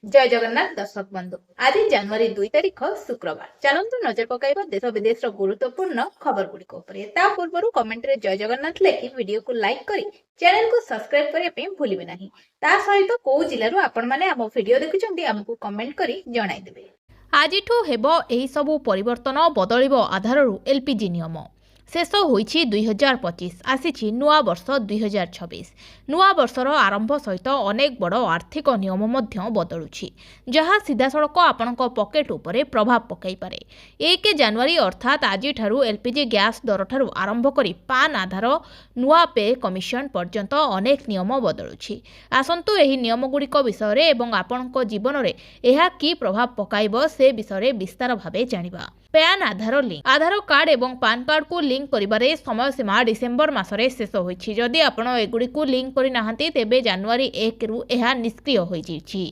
जय जगन्नाथ दर्शक बंधु आज जनवरी 2 तारिख शुक्रवार चलतु नजर पकाइबा देश विदेश गुरुत्वपूर्ण खबर गुड़िक पूर्व कमेंट रे जय जगन्नाथ लिखि वीडियो को लाइक करी चैनल को सब्सक्राइब करने भूलिबे नहीं। ता सहित को जिल्लारू आपण माने आम वीडियो देखुछन्ती हमकु कमेंट करी जणाई देबे। आजिठु हेबो एही सबु परिवर्तन बदलिबो आधाररू एलपीजी नियम शेष होइछि 2025 आसीछि नुआ वर्ष 2026 नुआ वर्षर आरंभ सहित अनेक बड़ आर्थिक नियम मध्य बदलुछि जहाँ सीधा सड़क आपणक पकेट उपरे प्रभाव पकाई पारे। 1 जनवरी अर्थात आजिठारु एलपीजी गैस दर ठारु आरंभ करी पान आधार नुआ पे कमिशन पर्यंत अनेक नियम बदलुछि। आसंतु एही नियम गुड़िक विषय रे एवं आपणक जीवन रे एहा की प्रभाव पकाइबो से विषय रे विस्तार भाबे जानिबा। पैन आधार लिंक आधार कार्ड एवं पान कार्ड को लिंक करिबारे समय सीमा डिसेम्बर मासरे शेष होइछि। जदि आपण एगुडी को लिंक करि नाहंती तेबे जनवरी 1 रु एहा निष्क्रिय होई जाइछि।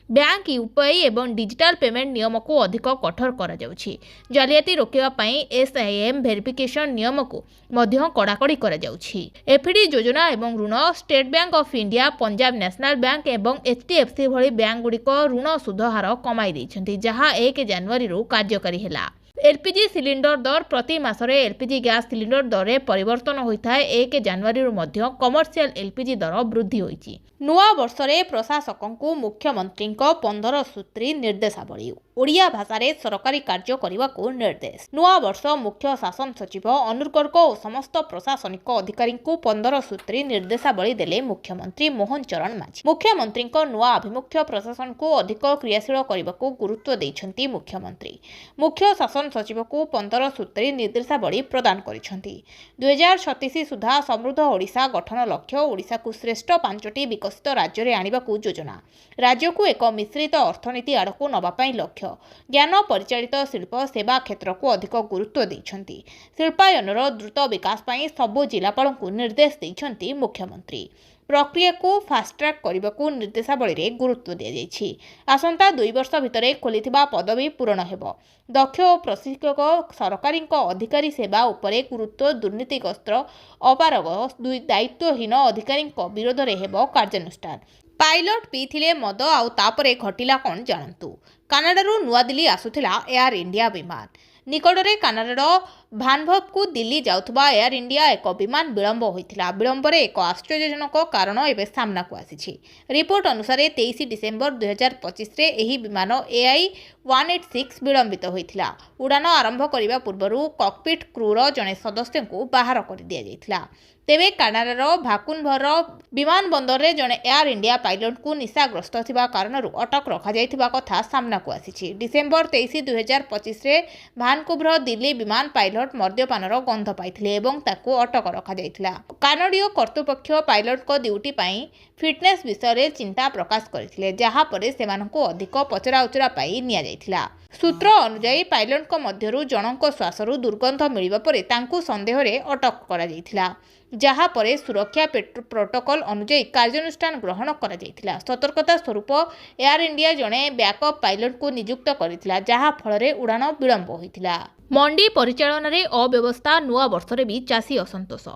बैंक यूपीआई एवं डिजिटल पेमेंट नियम को अधिक कठोर करा जाउछि। जालियाती रोकिबा पई एसआईएम वेरिफिकेशन नियम को मध्य कड़ाकड़ी करा जाउछि। एफडी योजना एवं ऋण state bank of India Punjab national bank एवं एचडीएफसी भली बैंक गुड़िक ऋण सुध हार कमाई दैछन्ति जहां 1 जनवरी रु कार्यकारी हैला। एलपीजी सिलिंडर दर प्रति मासरे एलपीजी गैस सिलिंडर दर रे परिवर्तन होता है। 1 जनवरी रु मध्य कमर्शियल एलपीजी दर वृद्धि होइछि। नुआ वर्ष रे प्रशासकंकु मुख्यमंत्री 15 सूत्री निर्देशावली ओडिया भाषा रे सरकारी कार्य करने को निर्देश। नुआ वर्ष मुख्य शासन सचिव अनुर गर्ग और समस्त प्रशासनिक अधिकारी को 15 सूत्री निर्देशावली देले मुख्यमंत्री मोहन चरण माझी। मुख्यमंत्री नुआ आभिमुख्य प्रशासन को अधिक क्रियाशील करने को गुरुत्व देइछन्ति मुख्यमंत्री। मुख्य शासन सचिव को 15 सूत्री निर्देशावली प्रदान करिछन्ति। 2036 सुधा समृद्ध ओडिशा गठन लक्ष्य ओडिशा को श्रेष्ठ 5टी विकसित राज्य रे आनिबा को योजना। राज्य को एक मिश्रित अर्थनीति आड़कू नबा पई लक्ष्य। ज्ञान परिचालित शिल्प सेवा क्षेत्र को अधिक गुरुत्व देइछन्ति। शिल्पायनर द्रुत विकास पई सबो जिलापाल को निर्देश देइछन्ति मुख्यमंत्री। प्रक्रिया को फास्ट ट्रैक करने को निर्देशावली रे गुरुत्व दिया जाइछि। आसंता 2 वर्ष भितरे खोलिथिबा पदवी पूरण हेबो। दक्ष और प्रशिक्षक सरकारी अधिकारी सेवा उपरे गुरुत्व दुर्नीतिग्रस्त अपारग दायित्वहीन अधिकारी विरोध में हेबो कार्यानुष्ठान। पायलट पीथिले मद आउ तापरे घटिला कौन जानतु। कानाडारू नुआदिल्ली आसुथिला एयर इंडिया विमान निकटरे कानाडार भानभव को दिल्ली जाउथबा एयर इंडिया एक विमान विलंब होइथिला। विलंबरे एक आश्चर्यजनक कारण एबे सामना को आसीछि। रिपोर्ट अनुसार 23 डिसेम्बर 2025 रे एही विमान AI 186 विलंबित होइथिला। उड़ान आरंभ करिबा पूर्वरु कॉकपिट क्रूर जने सदस्य को बाहर कर दिया जाइथिला। तेबे कानाडार भाकुनभर विमान बंदर रे जने एयर इंडिया पायलट को निशाग्रस्त थिबा कारणरू अटक रखा जाइथिबा कथा सामना को आसीछि। डिसेम्बर 23 2025 रे भानकुभर दिल्ली विमान पायलट मद्यपानर गंध पाइथिले एवं ताको अटक रखा जाइथिला। कानाडीय कर्तृपक्ष पायलट को ड्यूटी पाई फिटनेस विषय रे चिंता प्रकाश करथिले जहा परे सेमानकु अधिक पचराउचरा पाई निया जाइथिला। सूत्र अनुसार पायलट को मध्यरु जनक श्वासरु दुर्गंध मिलिबा परे तांकु संदेह रे अटक करा जाइथिला जहा परे सुरक्षा प्रोटोकॉल अनुसार कार्यानुष्ठान ग्रहण करा जाइथिला। सतर्कता स्वरूप एयर इंडिया जने बैकअप पायलट को नियुक्त करिथिला जहा फल रे उड़ान विलंब होइथिला। मंडी परिचालन रे अव्यवस्था नुआ वर्ष रे भी चासी असंतोष।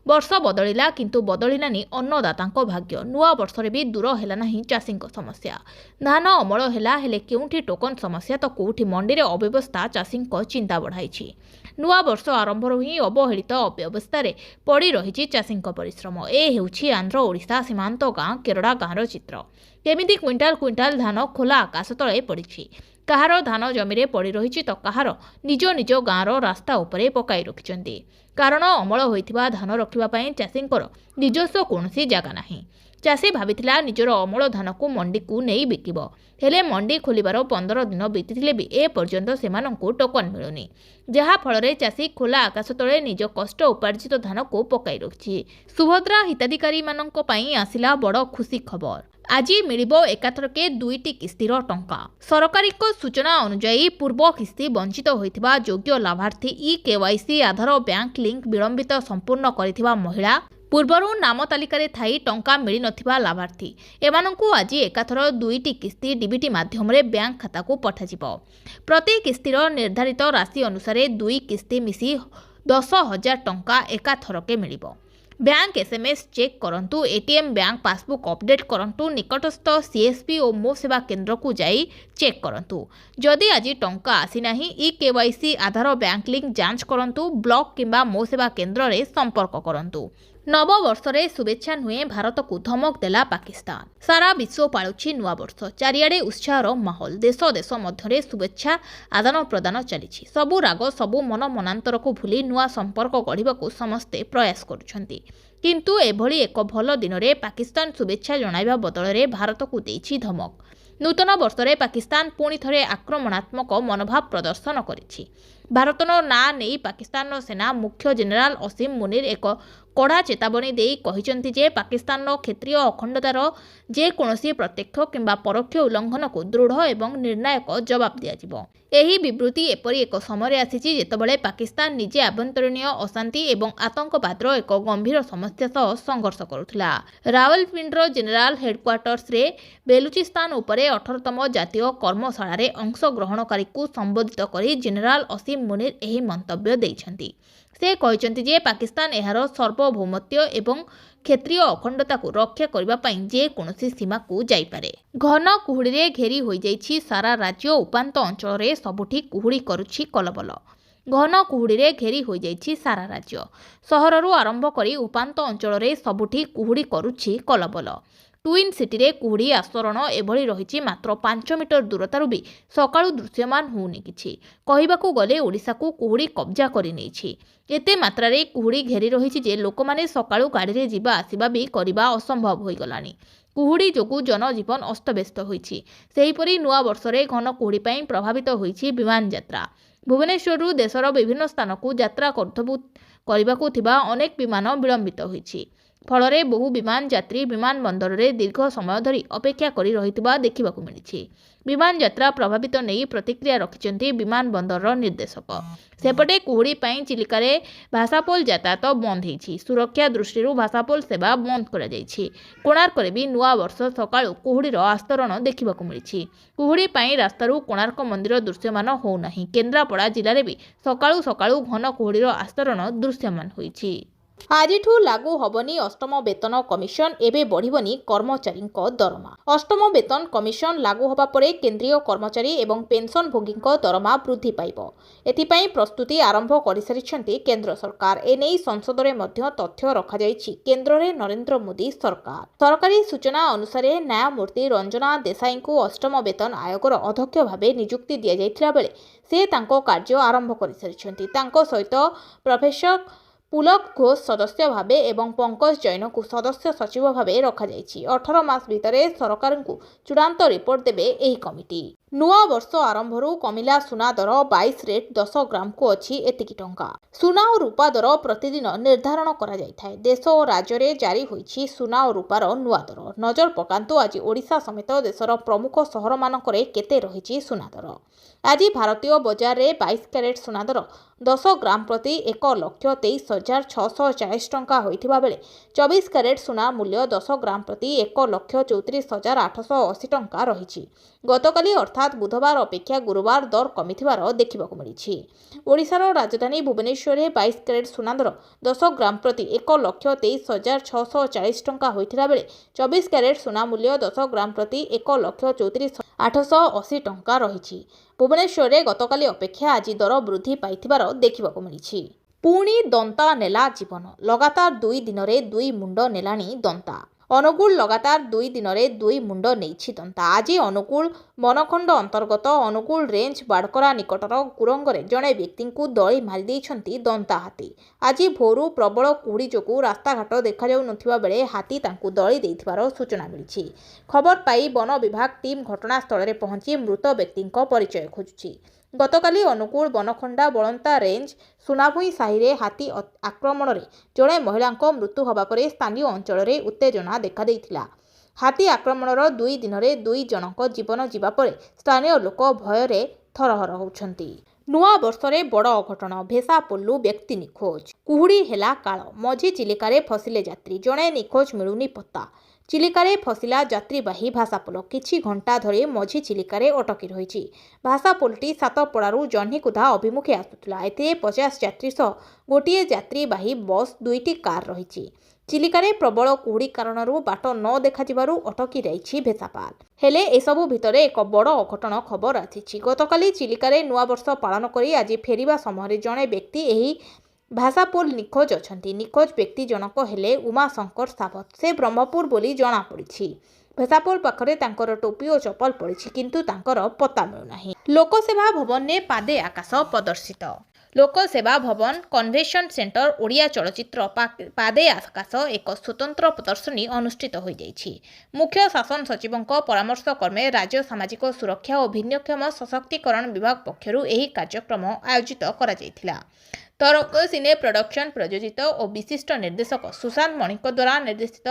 वर्ष बदलिला किंतु बदलिलानी अन्नदातांको भाग्य। नुआ वर्ष रे भी दूर हैला नहीं चासींको समस्या। धान अमल हैला हेले केउठी टोकन समस्या तो कोउठी मंडी रे अव्यवस्था चासींको चिंता बढ़ाइछि। नुआ वर्ष आरंभରୁ ହିଁ ଅବହେଳିତ ଅବ୍ୟବସ୍ଥାରେ ପଡ଼ି ରହିଛି ଚାଷୀଙ୍କ ପରିଶ୍ରମ। ଏ ହେଉଛି ଆନ୍ଧ୍ର ଓଡ଼ିଶା ସୀମାନ୍ତ ଗାଁ କେରଡ଼ା ଗାଁର ଚିତ୍ର। କେମିତି କ୍ୱିଣ୍ଟାଲ କ୍ୱିଣ୍ଟାଲ ଧାନ ଖୋଲା ଆକାଶ ତଳେ ପଡ଼ିଛି। କାହାର ଧାନ ଜମିରେ ପଡ଼ି ରହିଛି ତ କାହାର ନିଜ ନିଜ ଗାଁର ରାସ୍ତା ଉପରେ ପକାଇ ରଖିଛନ୍ତି। କାରଣ ଅମଳ ହୋଇଥିବା ଧାନ ରଖିବା ପାଇଁ ଚାଷୀଙ୍କର ନିଜସ୍ୱ କୌଣସି ଜାଗା ନାହିଁ। ଚାଷୀ ଭାବିଥିଲା ନିଜର ଅମଳ ଧାନକୁ ମଣ୍ଡିକୁ ନେଇ ବିକିବ। ହେଲେ ମଣ୍ଡି ଖୋଲିବାର 15 ଦିନ ବିତିଥିଲେ ବି ଏ ପର୍ଯ୍ୟନ୍ତ ସେମାନଙ୍କୁ ଟୋକନ ମିଳୁନି। ଯାହା ଫଳରେ ଚାଷୀ ଖୋଲା ଆକାଶ ତଳେ ନିଜ କଷ୍ଟ ଉପାର୍ଜିତ ଧାନକୁ ପକାଇ ରଖିଛି। ସୁଭଦ୍ରା ହିତାଧିକାରୀମାନଙ୍କ ପାଇଁ ଆସିଲା ବଡ଼ ଖୁସି ଖବର। আজি ମିଳିବ ଏକାଥରକେ 2ଟି କିସ୍ତିର ଟଙ୍କା। ସରକାରୀଙ୍କ ସୂଚନା ଅନୁଯାୟୀ ପୂର୍ବ କିସ୍ତି ବଞ୍ଚିତ ହୋଇଥିବା ଯୋଗ୍ୟ ଲାଭାର୍ଥୀ KYC ଆଧାର ବ୍ୟାଙ୍କ ଲିଙ୍କ ବିଳମ୍ବିତ ସମ୍ପୂର୍ଣ୍ଣ କରିଥିବା ମହିଳା ପୂର୍ବରୁ ନାମ ତାଲିକାରେ ଥାଇ ଟଙ୍କା ମିଳି ନଥିବା ଲାଭାର୍ଥୀ ଏମାନଙ୍କୁ ଆଜି ଏକାଥର 2ଟି କିସ୍ତି ଡିବିଟି ମାଧ୍ୟମରେ ବ୍ୟାଙ୍କ ଖାତାକୁ ପଠାଯିବ। ପ୍ରତି କିସ୍ତିର ନିର୍ଦ୍ଧାରିତ ରାଶି ଅନୁସାରେ 2 କିସ୍ତି ମିଶି 10,000 ଟଙ୍କା ଏକାଥରକେ ମିଳିବ। ବ୍ୟାଙ୍କ ଏସ୍ଏମ୍ଏସ୍ ଚେକ୍ କରନ୍ତୁ, ଏଟିଏମ୍ ବ୍ୟାଙ୍କ ପାସବୁକ୍ ଅପଡେଟ୍ କରନ୍ତୁ, ନିକଟସ୍ଥ ସିଏସ୍ପି ଓ ମୋ ସେବା କେନ୍ଦ୍ରକୁ ଯାଇ ଚେକ୍ କରନ୍ତୁ। ଯଦି ଆଜି ଟଙ୍କା ଆସିନାହିଁ, ଇକେୱାଇସି ଆଧାର ବ୍ୟାଙ୍କ ଲିଙ୍କ ଯାଞ୍ଚ କରନ୍ତୁ, ବ୍ଲକ କିମ୍ବା ମୋ ସେବା କେନ୍ଦ୍ରରେ ସମ୍ପର୍କ କରନ୍ତୁ। ନବବର୍ଷରେ ଶୁଭେଚ୍ଛା ନୁହେଁ, ଭାରତକୁ ଧମକ ଦେଲା ପାକିସ୍ତାନ। ସାରା ବିଶ୍ୱ ପାଳୁଛି ନୂଆବର୍ଷ, ଚାରିଆଡ଼େ ଉତ୍ସାହର ମାହୋଲ। ଦେଶ ଦେଶ ମଧ୍ୟରେ ଶୁଭେଚ୍ଛା ଆଦାନ ପ୍ରଦାନ ଚାଲିଛି। ସବୁ ରାଗ, ସବୁ ମନ ମନାନ୍ତରକୁ ଭୁଲି ନୂଆ ସମ୍ପର୍କ ଗଢ଼ିବାକୁ ସମସ୍ତେ ପ୍ରୟାସ କରୁଛନ୍ତି। କିନ୍ତୁ ଏଭଳି ଏକ ଭଲ ଦିନରେ ପାକିସ୍ତାନ ଶୁଭେଚ୍ଛା ଜଣାଇବା ବଦଳରେ ଭାରତକୁ ଦେଇଛି ଧମକ। ନୂତନ ବର୍ଷରେ ପାକିସ୍ତାନ ପୁଣି ଥରେ ଆକ୍ରମଣାତ୍ମକ ମନୋଭାବ ପ୍ରଦର୍ଶନ କରିଛି। ଭାରତର ନାଁ ନେଇ ପାକିସ୍ତାନର ସେନା ମୁଖ୍ୟ ଜେନେରାଲ ଅସିମ ମୁନିର ଏକ କଡ଼ା ଚେତାବନୀ ଦେଇ କହିଛନ୍ତି ଯେ ପାକିସ୍ତାନର କ୍ଷେତ୍ରୀୟ ଅଖଣ୍ଡତାର ଯେକୌଣସି ପ୍ରତ୍ୟକ୍ଷ କିମ୍ବା ପରୋକ୍ଷ ଉଲ୍ଲଂଘନକୁ ଦୃଢ଼ ଏବଂ ନିର୍ଣ୍ଣାୟକ ଜବାବ ଦିଆଯିବ। ଏହି ବିବୃତ୍ତି ଏପରି ଏକ ସମୟରେ ଆସିଛି ଯେତେବେଳେ ପାକିସ୍ତାନ ନିଜେ ଆଭ୍ୟନ୍ତରୀଣ ଅଶାନ୍ତି ଏବଂ ଆତଙ୍କବାଦର ଏକ ଗମ୍ଭୀର ସମସ୍ୟା ସହ ସଂଘର୍ଷ କରୁଥିଲା। ରାୱଲପିଣ୍ଡିର ଜେନେରାଲ ହେଡକ୍ୱାର୍ଟର୍ସରେ ବେଲୁଚିସ୍ତାନ ଉପରେ 18ତମ ଜାତୀୟ କର୍ମଶାଳାରେ ଅଂଶଗ୍ରହଣକାରୀଙ୍କୁ ସମ୍ବୋଧିତ କରି ଜେନେରାଲ ଅସିମ ମୁନିର ଏହି ମନ୍ତବ୍ୟ ଦେଇଛନ୍ତି। ସେ କହିଛନ୍ତି ଯେ ପାକିସ୍ତାନ ଏହାର ସାର୍ବଭୌମତ୍ୱ ଏବଂ କ୍ଷେତ୍ରୀୟ ଅଖଣ୍ଡତାକୁ ରକ୍ଷା କରିବା ପାଇଁ ଯେକୌଣସି ସୀମାକୁ ଯାଇପାରେ। ଘନ କୁହୁଡ଼ିରେ ଘେରି ହୋଇଯାଇଛି ସାରା ରାଜ୍ୟ, ଉପାନ୍ତ ଅଞ୍ଚଳରେ ସବୁଠି କୁହୁଡ଼ି କରୁଛି କଲବଲ। ଘନ କୁହୁଡ଼ିରେ ଘେରି ହୋଇଯାଇଛି ସାରା ରାଜ୍ୟ। ସହରରୁ ଆରମ୍ଭ କରି ଉପାନ୍ତ ଅଞ୍ଚଳରେ ସବୁଠି କୁହୁଡ଼ି କରୁଛି କଲବଲ। ଟ୍ୱିନ୍ ସିଟିରେ କୁହୁଡ଼ି ଆସ୍ତରଣ ଏଭଳି ରହିଛି, ମାତ୍ର 5 ମିଟର ଦୂରତାରୁ ବି ସକାଳୁ ଦୃଶ୍ୟମାନ ହେଉନି କିଛି। କହିବାକୁ ଗଲେ ଓଡ଼ିଶାକୁ କୁହୁଡ଼ି କବ୍ଜା କରିନେଇଛି। ଏତେ ମାତ୍ରାରେ କୁହୁଡ଼ି ଘେରି ରହିଛି ଯେ ଲୋକମାନେ ସକାଳୁ ଗାଡ଼ିରେ ଯିବା ଆସିବା ବି କରିବା ଅସମ୍ଭବ ହୋଇଗଲାଣି। କୁହୁଡ଼ି ଯୋଗୁଁ ଜନଜୀବନ ଅସ୍ତବ୍ୟସ୍ତ ହୋଇଛି। ସେହିପରି ନୂଆ ବର୍ଷରେ ଘନ କୁହୁଡ଼ି ପାଇଁ ପ୍ରଭାବିତ ହୋଇଛି ବିମାନ ଯାତ୍ରା। ଭୁବନେଶ୍ୱରରୁ ଦେଶର ବିଭିନ୍ନ ସ୍ଥାନକୁ ଯାତ୍ରା କରିବାକୁ ଥିବା ଅନେକ ବିମାନ ବିଳମ୍ବିତ ହୋଇଛି। ଫଳରେ ବହୁ ବିମାନ ଯାତ୍ରୀ ବିମାନ ବନ୍ଦରରେ ଦୀର୍ଘ ସମୟ ଧରି ଅପେକ୍ଷା କରି ରହିଥିବା ଦେଖିବାକୁ ମିଳିଛି। ବିମାନ ଯାତ୍ରା ପ୍ରଭାବିତ ନେଇ ପ୍ରତିକ୍ରିୟା ରଖିଛନ୍ତି ବିମାନ ବନ୍ଦରର ନିର୍ଦ୍ଦେଶକ। ସେପଟେ କୁହୁଡ଼ି ପାଇଁ ଚିଲିକାରେ ଭାସାପୋଲ ଯାତାୟାତ ବନ୍ଦ ହୋଇଛି। ସୁରକ୍ଷା ଦୃଷ୍ଟିରୁ ଭାସାପୋଲ ସେବା ବନ୍ଦ କରାଯାଇଛି। କୋଣାର୍କରେ ବି ନୂଆ ବର୍ଷ ସକାଳୁ କୁହୁଡ଼ିର ଆସ୍ତରଣ ଦେଖିବାକୁ ମିଳିଛି। କୁହୁଡ଼ି ପାଇଁ ରାସ୍ତାରୁ କୋଣାର୍କ ମନ୍ଦିର ଦୃଶ୍ୟମାନ ହେଉନାହିଁ। କେନ୍ଦ୍ରାପଡ଼ା ଜିଲ୍ଲାରେ ବି ସକାଳୁ ସକାଳୁ ଘନ କୁହୁଡ଼ିର ଆସ୍ତରଣ ଦୃଶ୍ୟମାନ ହୋଇଛି। ଆଜିଠୁ ଲାଗୁ ହେବନି ଅଷ୍ଟମ ବେତନ କମିଶନ, ଏବେ ବଢ଼ିବନି କର୍ମଚାରୀଙ୍କ ଦରମା। ଅଷ୍ଟମ ବେତନ କମିଶନ ଲାଗୁ ହେବା ପରେ କେନ୍ଦ୍ରୀୟ କର୍ମଚାରୀ ଏବଂ ପେନ୍ସନଭୋଗୀଙ୍କ ଦରମା ବୃଦ୍ଧି ପାଇବ। ଏଥିପାଇଁ ପ୍ରସ୍ତୁତି ଆରମ୍ଭ କରିସାରିଛନ୍ତି କେନ୍ଦ୍ର ସରକାର। ଏନେଇ ସଂସଦରେ ମଧ୍ୟ ତଥ୍ୟ ରଖାଯାଇଛି। କେନ୍ଦ୍ରରେ ନରେନ୍ଦ୍ର ମୋଦି ସରକାର। ସରକାରୀ ସୂଚନା ଅନୁସାରେ ନ୍ୟାୟମୂର୍ତ୍ତି ରଞ୍ଜନା ଦେଶାଇଙ୍କୁ ଅଷ୍ଟମ ବେତନ ଆୟୋଗର ଅଧ୍ୟକ୍ଷ ଭାବେ ନିଯୁକ୍ତି ଦିଆଯାଇଥିଲା ବେଳେ ସେ ତାଙ୍କ କାର୍ଯ୍ୟ ଆରମ୍ଭ କରିସାରିଛନ୍ତି। ତାଙ୍କ ସହିତ ପ୍ରଫେସର ପୁଲକ ଘୋଷ ସଦସ୍ୟ ଭାବେ ଏବଂ ପଙ୍କଜ ଜୈନଙ୍କୁ ସଦସ୍ୟ ସଚିବ ଭାବେ ରଖାଯାଇଛି। 18 ମାସ ଭିତରେ ସରକାରଙ୍କୁ ଚୂଡ଼ାନ୍ତ ରିପୋର୍ଟ ଦେବେ ଏହି କମିଟି। ନୂଆ ବର୍ଷ ଆରମ୍ଭରୁ କମିଲା ସୁନା ଦର। 22 ରେଟ୍ 10 ଗ୍ରାମକୁ ଅଛି ଏତିକି ଟଙ୍କା। ସୁନା ଓ ରୂପା ଦର ପ୍ରତିଦିନ ନିର୍ଦ୍ଧାରଣ କରାଯାଇଥାଏ। ଦେଶ ଓ ରାଜ୍ୟରେ ଜାରି ହୋଇଛି ସୁନା ଓ ରୂପାର ନୂଆ ଦର। ନଜର ପକାନ୍ତୁ ଆଜି ଓଡ଼ିଶା ସମେତ ଦେଶର ପ୍ରମୁଖ ସହରମାନଙ୍କରେ କେତେ ରହିଛି ସୁନା ଦର। ଆଜି ଭାରତୀୟ ବଜାରରେ 22 କ୍ୟାରେଟ୍ ସୁନା ଦର 10 ଗ୍ରାମ ପ୍ରତି 1,23,640 ଟଙ୍କା ହୋଇଥିବା ବେଳେ 24 କ୍ୟାରେଟ୍ ସୁନା ମୂଲ୍ୟ 10 ଗ୍ରାମ ପ୍ରତି 1,34,880 ଟଙ୍କା ରହିଛି। ଗତକାଲି ଅର୍ଥାତ୍ ବୁଧବାର ଅପେକ୍ଷା ଗୁରୁବାର ଦର କମିଥିବାର ଦେଖିବାକୁ ମିଳିଛି। ଓଡ଼ିଶାର ରାଜଧାନୀ ଭୁବନେଶ୍ୱରରେ 22 କ୍ୟାରେଟ୍ ସୁନା ଦର 10 ଗ୍ରାମ ପ୍ରତି 1,23,640 ଟଙ୍କା ହୋଇଥିବା ବେଳେ 24 କ୍ୟାରେଟ୍ ସୁନା ମୂଲ୍ୟ 10 ଗ୍ରାମ ପ୍ରତି 1,34,880 ଟଙ୍କା ରହିଛି। ଭୁବନେଶ୍ୱରରେ ଗତକାଲି ଅପେକ୍ଷା ଆଜି ଦର ବୃଦ୍ଧି ପାଇଥିବାର ଦେଖିବାକୁ ମିଳିଛି। ପୁଣି ଦନ୍ତା ନେଲା ଜୀବନ। ଲଗାତାର 2 ଦିନରେ 2 ମୁଣ୍ଡ ନେଲାଣି ଦନ୍ତା। ଅନୁଗୁଳ ଲଗାତାର 2 ଦିନରେ 2 ମୁଣ୍ଡ ନେଇଛି ଦନ୍ତା। ଆଜି ଅନୁଗୁଳ ବନଖଣ୍ଡ ଅନ୍ତର୍ଗତ ଅନୁଗୁଳ ରେଞ୍ଜ ବାଡ଼କରା ନିକଟର କୁରଙ୍ଗରେ ଜଣେ ବ୍ୟକ୍ତିଙ୍କୁ ଦଳି ମାରିଦେଇଛନ୍ତି ଦନ୍ତା ହାତୀ। ଆଜି ଭୋରୁ ପ୍ରବଳ କୁହୁଡ଼ି ଯୋଗୁଁ ରାସ୍ତାଘାଟ ଦେଖାଯାଉନଥିବା ବେଳେ ହାତୀ ତାଙ୍କୁ ଦଳି ଦେଇଥିବାର ସୂଚନା ମିଳିଛି। ଖବର ପାଇ ବନ ବିଭାଗ ଟିମ୍ ଘଟଣାସ୍ଥଳରେ ପହଞ୍ଚି ମୃତ ବ୍ୟକ୍ତିଙ୍କ ପରିଚୟ ଖୋଜୁଛି। ଗତକାଲି ଅନୁଗୁଳ ବନଖଣ୍ଡା ବଳନ୍ତା ରେଞ୍ଜ ସୁନାଭୁଇଁ ସାହିରେ ହାତୀ ଆକ୍ରମଣରେ ଜଣେ ମହିଳାଙ୍କ ମୃତ୍ୟୁ ହେବା ପରେ ସ୍ଥାନୀୟ ଅଞ୍ଚଳରେ ଉତ୍ତେଜନା ଦେଖାଦେଇଥିଲା। ହାତୀ ଆକ୍ରମଣର 2 ଦିନରେ 2 ଜଣଙ୍କ ଜୀବନ ଯିବା ପରେ ସ୍ଥାନୀୟ ଲୋକ ଭୟରେ ଥରହର ହେଉଛନ୍ତି। ନୂଆ ବର୍ଷରେ ବଡ଼ ଅଘଟଣ। ଭେସାପୋଲରୁ ବ୍ୟକ୍ତି ନିଖୋଜ। କୁହୁଡ଼ି ହେଲା କାଳ। ମଝି ଚିଲିକାରେ ଫସିଲେ ଯାତ୍ରୀ। ଜଣେ ନିଖୋଜ, ମିଳୁନି ପତ୍ତା। ଚିଲିକାରେ ଫସିଲା ଯାତ୍ରୀବାହୀ ଭାଷାପୋଲ କିଛି ଘଣ୍ଟା ଧରି ମଝି ଚିଲିକାରେ ଅଟକି ରହିଛି। ଭାଷାପୋଲଟି ସାତପଡ଼ାରୁ ଜହ୍ନିକୁଦା ଅଭିମୁଖେ ଆସୁଥିଲା। ଏଥିରେ 50 ଯାତ୍ରୀ ସହ ଗୋଟିଏ ଯାତ୍ରୀବାହୀ ବସ୍ 2ଟି କାର୍ ରହିଛି। ଚିଲିକାରେ ପ୍ରବଳ କୁହୁଡ଼ି କାରଣରୁ ବାଟ ନ ଦେଖାଯିବାରୁ ଅଟକି ରହିଛି ଭେସାପାଲ। ହେଲେ ଏସବୁ ଭିତରେ ଏକ ବଡ଼ ଅଘଟଣ ଖବର ଆସିଛି। ଗତକାଲି ଚିଲିକାରେ ନୂଆବର୍ଷ ପାଳନ କରି ଆଜି ଫେରିବା ସମୟରେ ଜଣେ ବ୍ୟକ୍ତି ଏହି ଭାଷାପୋଲ ନିଖୋଜ ଅଛନ୍ତି। ନିଖୋଜ ବ୍ୟକ୍ତି ଜଣକ ହେଲେ ଉମାଶଙ୍କର ସାବତ। ସେ ବ୍ରହ୍ମପୁର ବୋଲି ଜଣାପଡ଼ିଛି। ଭେସାପୋଲ ପାଖରେ ତାଙ୍କର ଟୋପି ଓ ଚପଲ ପଡ଼ିଛି, କିନ୍ତୁ ତାଙ୍କର ପତ୍ତା ମିଳୁନାହିଁ। ଲୋକସେବା ଭବନରେ ପାଦେ ଆକାଶ ପ୍ରଦର୍ଶିତ। ଲୋକସେବା ଭବନ କନଭେନସନ ସେଣ୍ଟର ଓଡ଼ିଆ ଚଳଚ୍ଚିତ୍ର ପାଦେ ଆକାଶ ଏକ ସ୍ୱତନ୍ତ୍ର ପ୍ରଦର୍ଶନୀ ଅନୁଷ୍ଠିତ ହୋଇଯାଇଛି। ମୁଖ୍ୟ ଶାସନ ସଚିବଙ୍କ ପରାମର୍ଶ କ୍ରମେ ରାଜ୍ୟ ସାମାଜିକ ସୁରକ୍ଷା ଓ ଭିନ୍ନକ୍ଷମ ସଶକ୍ତିକରଣ ବିଭାଗ ପକ୍ଷରୁ ଏହି କାର୍ଯ୍ୟକ୍ରମ ଆୟୋଜିତ କରାଯାଇଥିଲା। ତରଙ୍ଗ ସିନେ ପ୍ରଡକ୍ସନ ପ୍ରଯୋଜିତ ଓ ବିଶିଷ୍ଟ ନିର୍ଦ୍ଦେଶକ ସୁଶାନ୍ତ ମଣିଙ୍କ ଦ୍ୱାରା ନିର୍ଦ୍ଦେଶିତ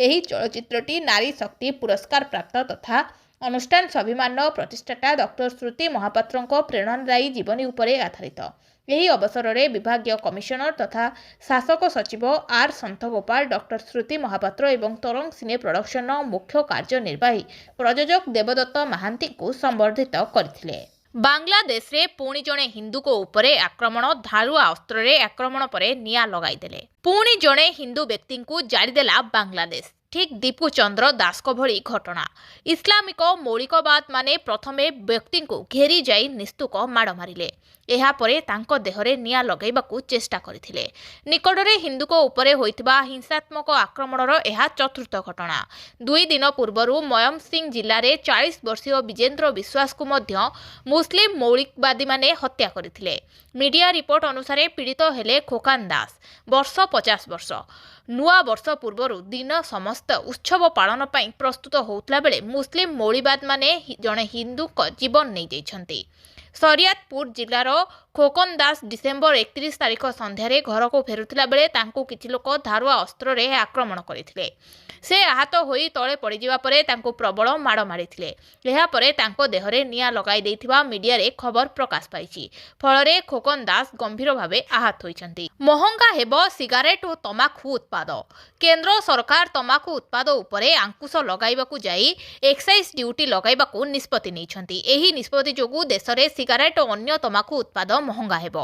ଏହି ଚଳଚ୍ଚିତ୍ରଟି ନାରୀ ଶକ୍ତି ପୁରସ୍କାର ପ୍ରାପ୍ତ ତଥା ଅନୁଷ୍ଠାନ ସ୍ୱାଭିମାନର ପ୍ରତିଷ୍ଠାତା ଡକ୍ଟର ଶ୍ରୁତି ମହାପାତ୍ରଙ୍କ ପ୍ରେରଣାଦାୟୀ ଜୀବନୀ ଉପରେ ଆଧାରିତ। ଏହି ଅବସରରେ ବିଭାଗୀୟ କମିଶନର ତଥା ଶାସକ ସଚିବ ଆର୍ ସନ୍ଥଗୋପାଳ ଡକ୍ଟର ଶ୍ରୁତି ମହାପାତ୍ର ଏବଂ ତରଙ୍ଗ ସିନେ ପ୍ରଡକ୍ସନର ମୁଖ୍ୟ କାର୍ଯ୍ୟନିର୍ବାହୀ ପ୍ରଯୋଜକ ଦେବଦତ୍ତ ମହାନ୍ତିଙ୍କୁ ସମ୍ବର୍ଦ୍ଧିତ କରିଥିଲେ। ବାଂଲାଦେଶରେ ପୁଣି ଜଣେ ହିନ୍ଦୁଙ୍କ ଉପରେ ଆକ୍ରମଣ ଧାରୁଆ ଅସ୍ତ୍ରରେ ଆକ୍ରମଣ ପରେ ନିଆଁ ଲଗାଇଦେଲେ। ପୁଣି ଜଣେ ହିନ୍ଦୁ ବ୍ୟକ୍ତିଙ୍କୁ ଜାଳିଦେଲା ବାଂଲାଦେଶ। ଠିକ୍ ଦୀପୁ ଚନ୍ଦ୍ର ଦାସଙ୍କ ଭଳି ଘଟଣା। ଇସଲାମିକ ମୌଳିକବାଦମାନେ ପ୍ରଥମେ ବ୍ୟକ୍ତିଙ୍କୁ ଘେରି ଯାଇ ନିସ୍ତୁକ ମାଡ଼ ମାରିଲେ। ଏହାପରେ ତାଙ୍କ ଦେହରେ ନିଆଁ ଲଗାଇବାକୁ ଚେଷ୍ଟା କରିଥିଲେ। ନିକଟରେ ହିନ୍ଦୁଙ୍କ ଉପରେ ହୋଇଥିବା ହିଂସାତ୍ମକ ଆକ୍ରମଣର ଏହା ଚତୁର୍ଥ ଘଟଣା। 2 ଦିନ ପୂର୍ବରୁ ମୟମନସିଂହ ଜିଲ୍ଲାରେ 40 ବର୍ଷୀୟ ବିଜେନ୍ଦ୍ର ବିଶ୍ୱାସଙ୍କୁ ମଧ୍ୟ ମୁସଲିମ ମୌଳିକବାଦୀମାନେ ହତ୍ୟା କରିଥିଲେ। ମିଡିଆ ରିପୋର୍ଟ ଅନୁସାରେ ପୀଡ଼ିତ ହେଲେ ଖୋକାନ ଦାସ। ବର୍ଷ 50 ବର୍ଷ। ନୂଆ ବର୍ଷ ପୂର୍ବରୁ ଦିନ ସମସ୍ତ ଉତ୍ସବ ପାଳନ ପାଇଁ ପ୍ରସ୍ତୁତ ହେଉଥିଲା ବେଳେ ମୁସଲିମ ମୌଳିକବାଦୀମାନେ ଜଣେ ହିନ୍ଦୁଙ୍କ ଜୀବନ ନେଇଯାଇଛନ୍ତି। ଶରିଆତପୁର ଜିଲ୍ଲାର ଖୋକନ ଦାସ ଡିସେମ୍ବର 31 ତାରିଖ ସନ୍ଧ୍ୟାରେ ଘରକୁ ଫେରୁଥିଲା ବେଳେ ତାଙ୍କୁ କିଛି ଲୋକ ଧାରୁଆ ଅସ୍ତ୍ରରେ ଆକ୍ରମଣ କରିଥିଲେ। ସେ ଆହତ ହୋଇ ତଳେ ପଡ଼ିଯିବା ପରେ ତାଙ୍କୁ ପ୍ରବଳ ମାଡ଼ ମାରିଥିଲେ। ଏହାପରେ ତାଙ୍କ ଦେହରେ ନିଆଁ ଲଗାଇ ଦେଇଥିବା ମିଡିଆରେ ଖବର ପ୍ରକାଶ ପାଇଛି। ଫଳରେ ଖୋକନ ଦାସ ଗମ୍ଭୀର ଭାବେ ଆହତ ହୋଇଛନ୍ତି। ମହଙ୍ଗା ହେବ ସିଗାରେଟ ଓ ତମାଖୁ ଉତ୍ପାଦ। କେନ୍ଦ୍ର ସରକାର ତମାଖୁ ଉତ୍ପାଦ ଉପରେ ଆଙ୍କୁଶ ଲଗାଇବାକୁ ଯାଇ ଏକ୍ସାଇଜ ଡ୍ୟୁଟି ଲଗାଇବାକୁ ନିଷ୍ପତ୍ତି ନେଇଛନ୍ତି। ଏହି ନିଷ୍ପତ୍ତି ଯୋଗୁଁ ଦେଶରେ ସିଗାରେଟ ଓ ଅନ୍ୟ ତମାଖୁ ଉତ୍ପାଦ ମହଙ୍ଗା ହେବ।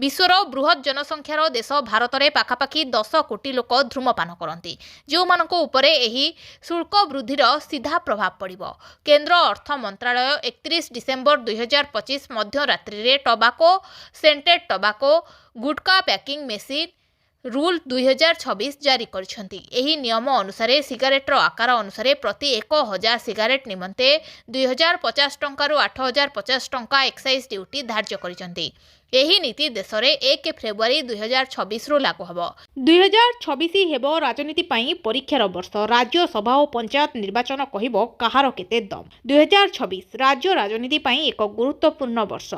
ବିଶ୍ୱର ବୃହତ ଜନସଂଖ୍ୟାର ଦେଶ ଭାରତରେ ପାଖାପାଖି 10 କୋଟି ଲୋକ ଧୂମପାନ କରନ୍ତି, ଯେଉଁମାନଙ୍କ ଉପରେ ଏହି ଶୁଳ୍କ ବୃଦ୍ଧିର ସିଧା ପ୍ରଭାବ ପଡ଼ିବ। କେନ୍ଦ୍ର ଅର୍ଥ ମନ୍ତ୍ରାଳୟ 31 ଡିସେମ୍ବର 2025 ମଧ୍ୟରାତ୍ରିରେ ଟବାକୋ ସେଣ୍ଟେଡ୍ ଟବାକୋ ଗୁଟକା ପ୍ୟାକିଂ ମେସିନ୍ ରୁଲ୍ 2026 ଜାରି କରିଛନ୍ତି। ଏହି ନିୟମ ଅନୁସାରେ ସିଗାରେଟର ଆକାର ଅନୁସାରେ ପ୍ରତି 1000 ସିଗାରେଟ ନିମନ୍ତେ 2050 ଟଙ୍କାରୁ 8050 ଟଙ୍କା ଏକ୍ସାଇଜ ଡ୍ୟୁଟି ଧାର୍ଯ୍ୟ କରିଛନ୍ତି। ଏହି ନୀତି ଦେଶରେ 1 ଫେବୃଆରୀ 2026ରୁ ଲାଗୁ ହେବ। 2026 ହେବ ରାଜନୀତି ପାଇଁ ପରୀକ୍ଷାର ବର୍ଷ। ରାଜ୍ୟସଭା ଓ ପଞ୍ଚାୟତ ନିର୍ବାଚନ କହିବ କାହାର କେତେ ଦମ୍। 2026 ରାଜ୍ୟ ରାଜନୀତି ପାଇଁ ଏକ ଗୁରୁତ୍ୱପୂର୍ଣ୍ଣ ବର୍ଷ।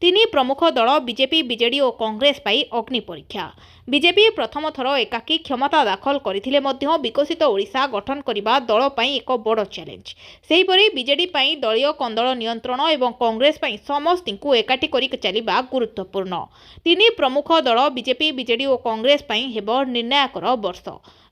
3 ପ୍ରମୁଖ ଦଳ ବିଜେପି, ବିଜେଡି ଓ କଂଗ୍ରେସ ପାଇଁ ଅଗ୍ନି ପରୀକ୍ଷା। ବିଜେପି ପ୍ରଥମ ଥର ଏକାକୀ କ୍ଷମତା ଦାଖଲ କରିଥିଲେ ମଧ୍ୟ ବିକଶିତ ଓଡ଼ିଶା ଗଠନ କରିବା ଦଳ ପାଇଁ ଏକ ବଡ଼ ଚ୍ୟାଲେଞ୍ଜ। ସେହିପରି ବିଜେଡି ପାଇଁ ଦଳୀୟ କନ୍ଦଳ ନିୟନ୍ତ୍ରଣ ଏବଂ କଂଗ୍ରେସ ପାଇଁ ସମସ୍ତଙ୍କୁ ଏକାଠି କରି ଚାଲିବା ଗୁରୁତ୍ୱପୂର୍ଣ୍ଣ। 3 ପ୍ରମୁଖ ଦଳ ବିଜେପି, ବିଜେଡି ଓ କଂଗ୍ରେସ ପାଇଁ ହେବ ନିର୍ଣ୍ଣାୟକର ବର୍ଷ।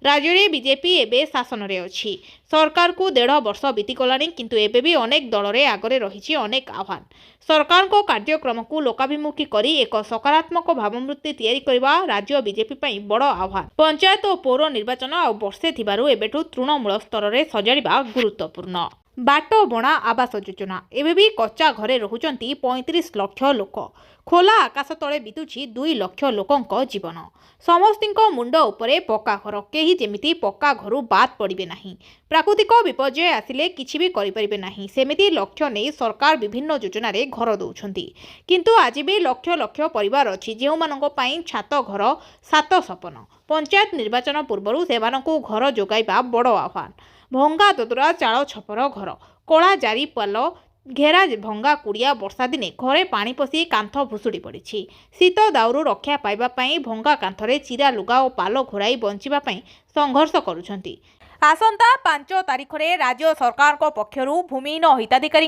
ରାଜ୍ୟରେ ବିଜେପି ଏବେ ଶାସନରେ ଅଛି। ସରକାରକୁ 1.5 ବର୍ଷ ବିତିଗଲାଣି, କିନ୍ତୁ ଏବେ ବି ଅନେକ ଦଳରେ ଆଗରେ ରହିଛି ଅନେକ ଆହ୍ୱାନ। ସରକାରଙ୍କ କାର୍ଯ୍ୟକ୍ରମକୁ ଲୋକାଭିମୁଖୀ କରି ଏକ ସକାରାତ୍ମକ ଭାବମୂର୍ତ୍ତି ତିଆରି କରିବା ରାଜ୍ୟ ବିଜେପି ପାଇଁ ବଡ଼ ଆହ୍ୱାନ। ପଞ୍ଚାୟତ ଓ ପୌର ନିର୍ବାଚନ ଆଉ ବର୍ଷେ ଥିବାରୁ ଏବେଠୁ ତୃଣମୂଳ ସ୍ତରରେ ସଜାଡ଼ିବା ଗୁରୁତ୍ୱପୂର୍ଣ୍ଣ। ବାଟ ବଣା ଆବାସ ଯୋଜନା। ଏବେ ବି କଚ୍ଚା ଘରେ ରହୁଛନ୍ତି 35 ଲକ୍ଷ ଲୋକ। ଖୋଲା ଆକାଶ ତଳେ ବିତୁଛି 2 ଲକ୍ଷ ଲୋକଙ୍କ ଜୀବନ। ସମସ୍ତଙ୍କ ମୁଣ୍ଡ ଉପରେ ପକ୍କା ଘର। କେହି ଯେମିତି ପକ୍କା ଘରୁ ବାଦ୍ ପଡ଼ିବେ ନାହିଁ। ପ୍ରାକୃତିକ ବିପର୍ଯ୍ୟୟ ଆସିଲେ କିଛି ବି କରିପାରିବେ ନାହିଁ, ସେମିତି ଲକ୍ଷ୍ୟ ନେଇ ସରକାର ବିଭିନ୍ନ ଯୋଜନାରେ ଘର ଦେଉଛନ୍ତି। କିନ୍ତୁ ଆଜି ବି ଲକ୍ଷ ଲକ୍ଷ ପରିବାର ଅଛି ଯେଉଁମାନଙ୍କ ପାଇଁ ଛାତ ଘର 7 ସପନ। ପଞ୍ଚାୟତ ନିର୍ବାଚନ ପୂର୍ବରୁ ସେମାନଙ୍କୁ ଘର ଯୋଗାଇବା ବଡ଼ ଆହ୍ୱାନ। ଭଙ୍ଗା ଦଦରା ଚାଳ ଛପର ଘର, କଳା ଜାରି ପାଲ ଘେରା ଭଙ୍ଗା କୁଡ଼ିଆ। ବର୍ଷା ଦିନେ ଘରେ ପାଣି ପଶି କାନ୍ଥ ଭୁଷୁଡ଼ି ପଡ଼ିଛି। ଶୀତ ଦାଉରୁ ରକ୍ଷା ପାଇବା ପାଇଁ ଭଙ୍ଗା କାନ୍ଥରେ ଚିରା ଲୁଗା ଓ ପାଲ ଘୋଡ଼ାଇ ବଞ୍ଚିବା ପାଇଁ ସଂଘର୍ଷ କରୁଛନ୍ତି। आसंता 5 तारिखरे राज्य सरकार पक्षरु भूमिहीन हिताधिकारी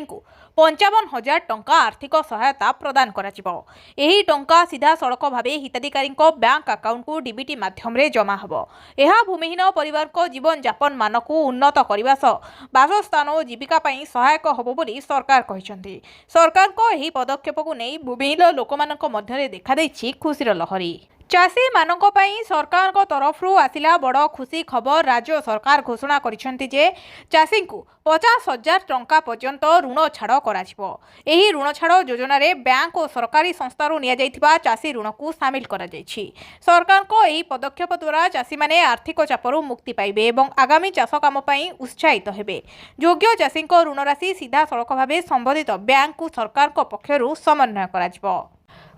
55,000 टंका आर्थिक सहायता प्रदान कराजिबो। एही टंका सीधा सड़क भावे हिताधिकारी बैंक अकाउंट को डीबीटी माध्यम रे जमा हबो। एहा भूमिहीन परिवार को जीवन यापन मानकु उन्नत करबा सह बासस्थान और जीविका पई सहायक हबो बोली सरकार कहिसंती। सरकार को एही पदक्षेप को नै भूमिहीन लोकमानक मध्यरे देखा दैछि खुशीर लहरी। चाषी मानक पई सरकार को तरफरु आसिला बड़ खुशी खबर। राज्य सरकार घोषणा करिसेंती जे चाषी को 50,000 टंका पर्यंत ऋण छाड़ कराजिबो। एही ऋण छाड़ योजना रे बैंक और सरकारी संस्थारु निया जाइथिबा चाषी ऋण को शामिल करा जाइछि। सरकार को एही पदक्षेप द्वारा चाषी माने आर्थिक चापरु मुक्ति पाइबे एवं आगामी चाष काम पई उत्साहित हेबे। योग्य चाषी को ऋण राशि सीधा सड़क भावे संबंधित बैंक को सरकार को पक्षरु समन्वय कराजिबो।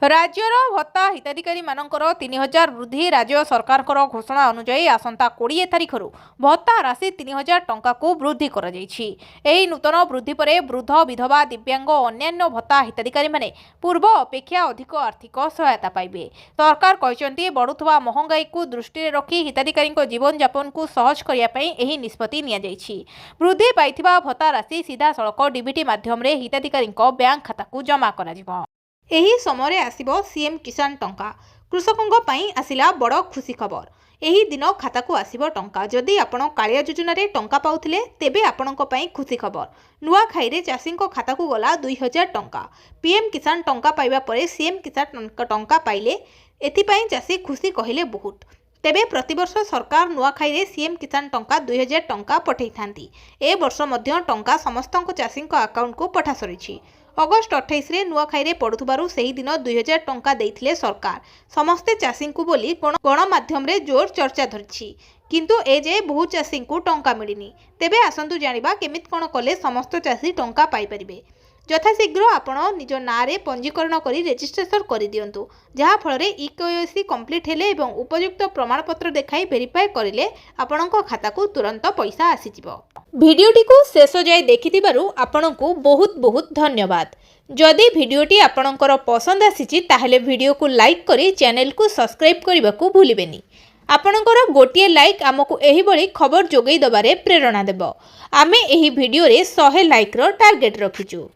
राज्यर भत्ता हिताधिकारी मानकर 3,000 वृद्धि। राज्य सरकार घोषणा अनुसार आसंता 20 तारिखरु भत्ता राशि 3,000 टंका को वृद्धि करा जाइछि। एही नूतन वृद्धि परे वृद्ध विधवा दिव्यांग और अन्यान्य भत्ता हिताधिकारी माने पूर्व अपेक्षा अधिक आर्थिक सहायता पाइबे। सरकार कहिसंती बढ़ुथबा महंगाई को दृष्टि रखी हिताधिकारी जीवन यापन को सहज करिया पई एही निष्पत्ति निया जाइछि। वृद्धि पाइथिबा भत्ता राशि सीधा सड़क डीबीटी माध्यम रे हिताधिकारी बैंक खाता को जमा करा जिवो। एही समय आसिबो सीएम किसान टंका। कृषकों पई आसिला बड़ खुशी खबर। एही दिन खाता को आसिबो टंका। जदि आपण कालिया योजना रे टंका पाउथिले तेबे आपणक पई खुशी खबर। नुआ खाइरे चाषी खाता को गला 2,000 टंका। पीएम किसान टंका पाइबा परे सीएम किसान टंका पाइले एथिपई चाषी खुशी कहिले बहुत। तेबे प्रतिवर्ष सरकार नुआखाई सीएम किसान टंका 2,000 टंका पठै थांती। ए वर्ष मध्य टंका समस्त चाषी अकाउंट को पठा सरी। अगस्ट 28 रे नुआखाई पड़ुथबारु सेही दिन 2,000 टंका देइथिले सरकार समस्ते चाषी को बोली गणमाध्यम रे जोर चर्चा धरिछि। किंतु ए जे बहु चाषी को टंका मिलिनी। तेबे आसंतु जानिबा केमित कोन कले समस्त चाषी टंका पाई परिबे। यथाशीघ्र आपण निज नारे पंजीकरण करी रेजिस्ट्रेशन करि दियंतु। जहा फल रे इकेवाईसी कंप्लीट हेले एवं उपयुक्त प्रमाणपत्र देखाई वेरीफाई करिले आपणको खाता को तुरंत पैसा आसीजिवो। भिडियोटी को शेष जाय देखिथिबारु आपणको बहुत बहुत धन्यवाद। जदि भिडियोटी आपणकर पसंद आसीछि ताहेले भिडियो को लाइक करी चैनल को सब्सक्राइब करबा को भूलिबेनी। आपणकर गोटिए लाइक आमको एही बळी खबर जोगै दबारे प्रेरणा देबो। आमे एही भिडियो रे 100 लाइक रो टार्गेट रखिछु।